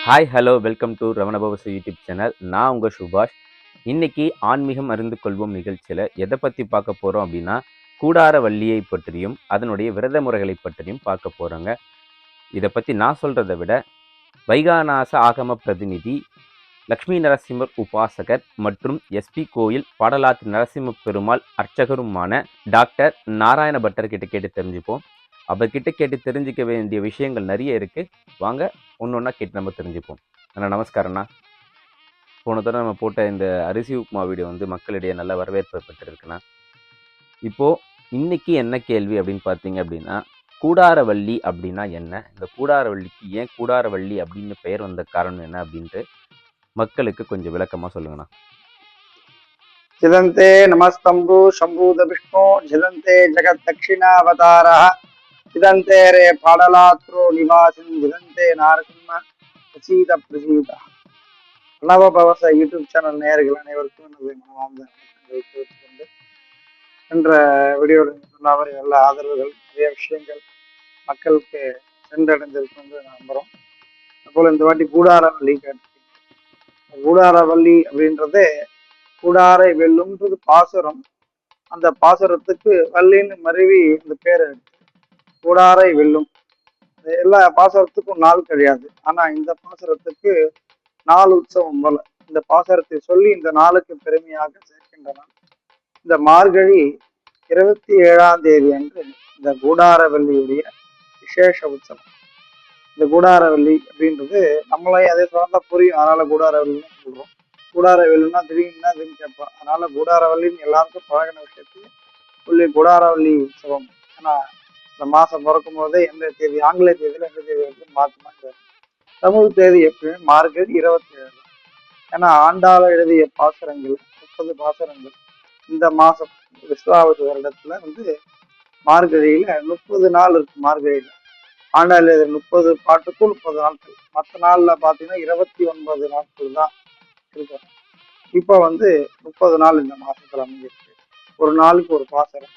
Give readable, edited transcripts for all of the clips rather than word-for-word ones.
Hi hello welcome to ரமணபவசு YouTube channel. நான் உங்கள் சுபாஷ். இன்னைக்கு ஆன்மீகம் அறிந்து கொள்வோம் நிகழ்ச்சியில் எதை பற்றி பார்க்க போகிறோம் அப்படின்னா, கூடார வள்ளியை பற்றியும் அதனுடைய விரத முறைகளை பற்றியும் பார்க்க போகிறோங்க. இதை பற்றி நான் சொல்கிறத விட வைகாநாச ஆகம பிரதிநிதி, லக்ஷ்மி நரசிம்மர் உபாசகர் மற்றும் எஸ்பி கோயில் பாடலாற்று நரசிம்ம பெருமாள் அர்ச்சகருமான டாக்டர் நாராயண பட்டர் கிட்ட கேட்டு தெரிஞ்சுப்போம். அவர்கிட்ட கேட்டு தெரிஞ்சிக்க வேண்டிய விஷயங்கள் நிறைய இருக்குது. வாங்க ஒன்று ஒன்றா கேட்டு நம்ம தெரிஞ்சுப்போம். அண்ணா நமஸ்காரண்ணா. போன தடவை நம்ம போட்ட இந்த அரிசி உப்புமா வீடியோ மக்களிடையே நல்ல வரவேற்பு பெற்றிருக்குண்ணா. இப்போது இன்னைக்கு என்ன கேள்வி அப்படின்னு பார்த்தீங்க அப்படின்னா, கூடாரவள்ளி அப்படின்னா என்ன, இந்த கூடாரவள்ளிக்கு ஏன் கூடாரவள்ளி அப்படின்னு பெயர் வந்த காரணம் என்ன அப்படின்ட்டு மக்களுக்கு கொஞ்சம் விளக்கமாக சொல்லுங்கண்ணா. ஜிதந்தே நமஸ்தம்பு சம்பூத விஷ்ணு ஜிதந்தே ஜெகத் தட்சிணாவதார ஜிதந்தே ரே பாடலாத்ரோ நிவாசின் ஜிதந்தே நாரசிம்ம பிரசீத பிரசீத. பிரணவபவச யூடியூப் சேனல் நேயர்கள் அனைவருக்கும் எனது மனமார்ந்த தெரிவித்துக் கொண்டு என்ற வீடியோவில் சொன்ன நல்ல ஆதரவுகள், நிறைய விஷயங்கள் மக்களுக்கு சென்றடைந்திருக்கு என்று நம்புகிறோம். அதுபோல் இந்த வாட்டி கூடாரவள்ளி கேட்டிருக்கீங்க. கூடாரவள்ளி அப்படின்றது கூடாரை வெல்லும்ன்றது பாசுரம். அந்த பாசுரத்துக்கு வள்ளின்னு மருவி இந்த பேர் கூடாரை வெல்லும். எல்லா பாசுரத்துக்கும் நாள் கிடையாது. ஆனா இந்த பாசுரத்துக்கு நாள் உற்சவம் போல இந்த பாசுரத்தை சொல்லி இந்த நாளுக்கு பெருமையாக சேர்க்கின்றனர். இந்த மார்கழி 27ஆம் தேதி அன்று இந்த கூடாரவல்லியுடைய விசேஷ உற்சவம். இந்த கூடாரவல்லி அப்படின்றது நம்மளே அதே சொன்னா புரியும், அதனால கூடாரவல்லின்னு சொல்றோம். கூடாரவல்லின்னா திடீர்னு அதுன்னு கேட்போம். அதனால கூடாரவல்லின்னு எல்லாருக்கும் பழகின விஷயத்துக்கு சொல்லி கூடாரவல்லி உற்சவம். ஆனா இந்த மாசம் பிறக்கும் போதே எந்த தேதி, ஆங்கில தேதியில எந்த தேதி வந்து மாற்றமாக தமிழ் தேதி எப்பயுமே மார்கழி 27. ஏன்னா ஆண்டாள எழுதிய பாசுரங்கள் 30 பாசுரங்கள் இந்த மாசம் விஸ்வாவசு வருடத்துல மார்கழியில 30 நாள் இருக்கு. மார்கழியில ஆண்டாள் எழுதிய 30 பாட்டுக்கும் 30 நாட்கள். மற்ற நாள்ல பாத்தீங்கன்னா 29 நாட்கள் தான் இருக்கும். இப்ப 30 நாள் இந்த மாசத்துல அமைஞ்சிருக்கு. ஒரு நாளுக்கு ஒரு பாசுரம்.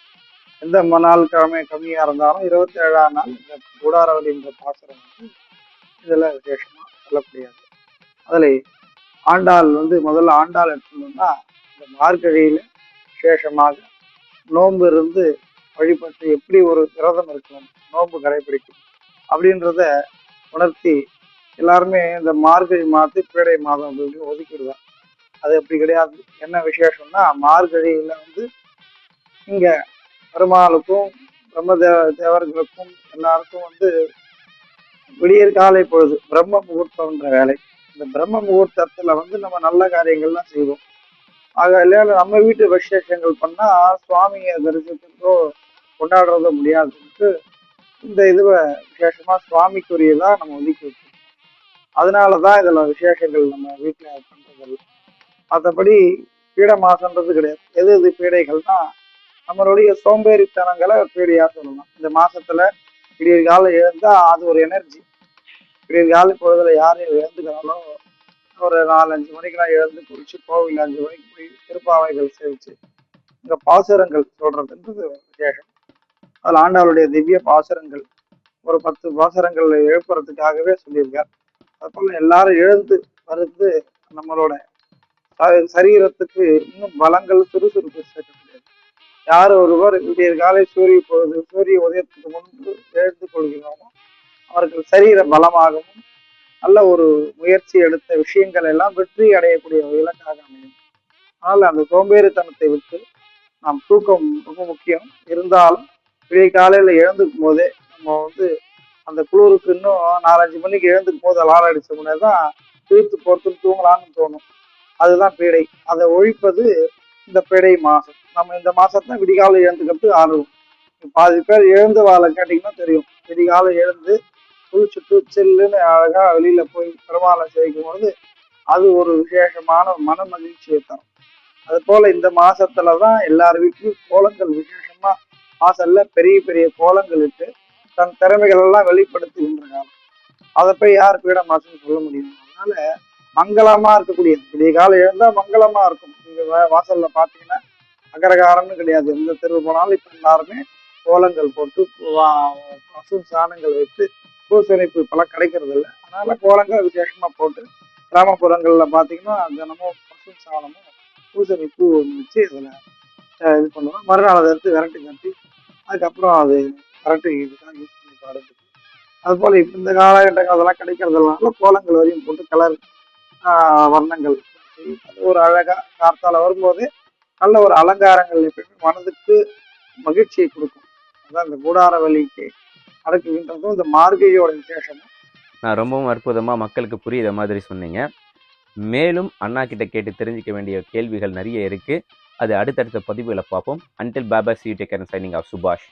எந்த நாள் கிழமை கம்மியா இருந்தாலும் 27ஆம் நாள் இந்த கூடாரவல்லி என்ற பாசுரம் இதெல்லாம் விசேஷமா சொல்லக்கூடியது. அதுல ஆண்டாள் முதல்ல ஆண்டாள் எடுத்துட்டோம்னா இந்த மார்கழியில விசேஷமாக நோன்பு இருந்து வழிபட்டு எப்படி ஒரு விரதம் இருக்கணும், நோன்பு கடைபிடிக்கும் அப்படின்றத உணர்த்தி எல்லாருமே இந்த மார்கழி மாதத்தை பீடை மாதம் அப்படின்னு ஒதுக்கிடுவாங்க. அது அப்படி கிடையாது. என்ன விசேஷம்னா மார்கழியில இங்க பெருமாளுக்கும் பிரம்ம தேவர்களுக்கும் எல்லாருக்கும் விடியற் காலை பொழுது பிரம்ம முகூர்த்தம்ன்ற வேலை. இந்த பிரம்ம முகூர்த்தத்துல நம்ம நல்ல காரியங்கள்லாம் செய்வோம். ஆக இல்லையா நம்ம வீட்டு விசேஷங்கள் பண்ணா சுவாமியை தரிசிக்கிறதோ கொண்டாடுறதோ முடியாதுன்ட்டு இந்த இதுவை விசேஷமா சுவாமிக்குரியதா நம்ம ஒதுக்கி வச்சிருக்கோம். அதனாலதான் இதுல விசேஷங்கள் நம்ம வீட்டுல பண்றது. மற்றபடி பீட மாசம்ன்றது கிடையாது. எது எது பீடைகள்னா நம்மளுடைய சோம்பேறித்தனங்களை பீடையா சொல்லலாம். இந்த மாசத்துல விடியற் காலம் எழுந்தா அது ஒரு எனர்ஜி. விடியற் கால பொழுதுல யாரையும் எழுந்துக்கிறாலும் ஒரு 4-5 மணிக்கெல்லாம் எழுந்து குளிச்சு கோவில் 5 மணிக்கு போய் திருப்பாவைகள் சேவிச்சு இந்த பாசுரங்கள் சொல்றதுன்றது விசேஷம். அதுல ஆண்டாளுடைய திவ்ய பாசுரங்கள் ஒரு 10 பாசுரங்கள் எழுப்புறதுக்காகவே சொல்லியிருக்கார். அதுபோல எல்லாரும் எழுந்து வருது நம்மளோட சரீரத்துக்கு இன்னும் பலங்கள் சுறுசுறுப்பு சேர்க்கக்கூடியது. யார் ஒருவர் விடியற் காலை சூரிய உதயத்துக்கு முன்பு எழுந்து கொள்கிறோமோ அவர்கள் சரீர பலமாகவும் நல்ல ஒரு முயற்சி எடுத்த விஷயங்கள் எல்லாம் வெற்றி அடையக்கூடிய இலக்காக அமையும். ஆனால் அந்த சோம்பேறித்தனத்தை விட்டு நாம் தூக்கம் ரொம்ப முக்கியம். இருந்தாலும் விடிய காலையில எழுந்துக்கும் போதே நம்ம அந்த குளிருக்கு இன்னும் 4-5 மணிக்கு எழுந்துக்கும் போது அலாரம் அடிச்ச முன்னே தான் தீர்த்து பொறுத்துன்னு தூங்கலாம்னு தோணும். அதுதான் பீடை. அதை ஒழிப்பது இந்த பீடை மாசம். நம்ம இந்த மாசத்துல விடிகாலம் எழுந்துக்கிறது ஆர்வம். பாதி பேர் எழுந்து வாழ கேட்டீங்கன்னா தெரியும். விடிகாலம் எழுந்து குளிச்சுட்டு சில்லுன்னு அழகா வெளியில போய் பெருமாளை சேவிக்கும் பொழுது அது ஒரு விசேஷமான மன மகிழ்ச்சியை தரும். அது போல இந்த மாசத்துலதான் எல்லார் வீட்லயும் கோலங்கள் விசேஷமா வாசல்ல பெரிய பெரிய கோலங்கள் இட்டு தன் திறமைகள் எல்லாம் வெளிப்படுத்துகின்ற காலம். அதை போய் யார் பீட மாசம்னு சொல்ல முடியும்? அதனால மங்களமா இருக்கக்கூடிய விடிய காலம் எழுந்தா மங்களமா இருக்கும். நீங்க வாசல்ல பாத்தீங்கன்னா அகரகாரம்னு கிடையாது. எந்த தெருவு போனாலும் இப்ப எல்லாருமே கோலங்கள் போட்டு பசு சாணங்கள் வைத்து பூசணிப்பு இப்பெல்லாம் கிடைக்கிறது இல்லை. அதனால கோலங்கள் விசேஷமா போட்டு கிராமப்புறங்கள்ல பார்த்தீங்கன்னா தினமும் பசு சாணமும் பூசணி பூ ஒன்று வச்சு அதில் இது பண்ணுவோம். மறுநாள் அதை எடுத்து விரட்டி கட்டி அதுக்கப்புறம் அது விரட்டி இதுதான் யூஸ் பண்ணி பாடுறது. அதுபோல் இப்போ இந்த காலகட்டங்கள் அதெல்லாம் கிடைக்கிறதுனால கோலங்கள் வரையும் போட்டு கலர் வண்ணங்கள் பூசி, அது ஒரு அழகா கார்த்தால வரும்போது நல்ல ஒரு அலங்காரங்கள் எப்பயுமே மனதுக்கு மகிழ்ச்சியை கொடுக்கும். அதான் இந்த கூடார வழிக்கு அடக்குகின்றதும் இந்த மார்கழியோட விசேஷமும். நான் ரொம்பவும் அற்புதமாக மக்களுக்கு புரியுற மாதிரி சொன்னீங்க. மேலும் அண்ணா கிட்ட கேட்டு தெரிஞ்சுக்க வேண்டிய கேள்விகள் நிறைய இருக்குது. அது அடுத்தடுத்த பதிவுகளை பார்ப்போம். Until Baba C you take care signing off சுபாஷ்.